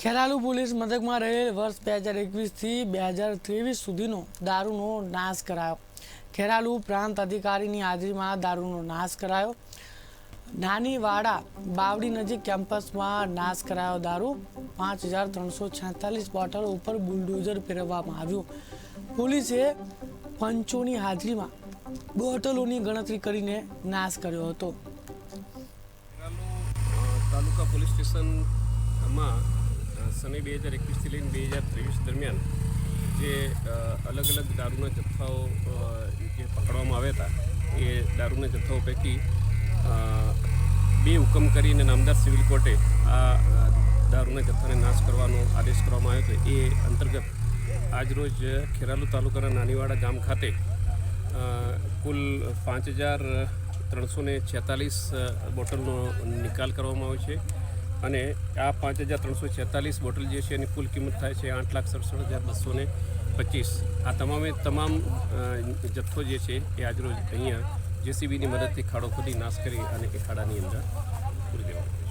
Kheralu police મથકમાં રહેલ વર્ષ 2021 થી 2023 સુધીનો દારૂનો નાશ કરાયો। ખેરાલુ પ્રાંત અધિકારીની હાજરીમાં દારૂનો નાશ કરાયો। નાની વાડા બાવડી નજીક કેમ્પસમાં નાશ કરાયો દારૂ। 5346 બોટલ ઉપર બુલડોઝર ફેરવવામાં આવ્યું। પોલીસે પંચોની હાજરીમાં બોટલોની ગણતરી કરીને નાશ કર્યો હતો। તાલુકા પોલીસ સ્ટેશનમાં સને 2021 થી લઈને 2023 દરમિયાન જે અલગ અલગ દારૂના જથ્થાઓ જે પકડવામાં આવ્યા હતા એ દારૂના જથ્થાઓ પૈકી 2 હુકમ કરીને નામદાર સિવિલ કોર્ટે આ દારૂના જથ્થાને નાશ કરવાનો આદેશ કરવામાં આવ્યો હતો। એ અંતર્ગત આજરોજ ખેરાલુ તાલુકાના નાનીવાડા ગામ ખાતે કુલ 5346 બોટલનો નિકાલ કરવામાં આવ્યો છે અને આ 5346 બોટલ જે છે એની કુલ કિંમત થાય છે 8,67,225। આ તમામ જથ્થો જે છે એ આજરોજ અહીંયા જેસીબીની મદદથી ખાડો ખોદી નાશ કરી અને એ ખાડાની અંદર પૂરી દેવામાં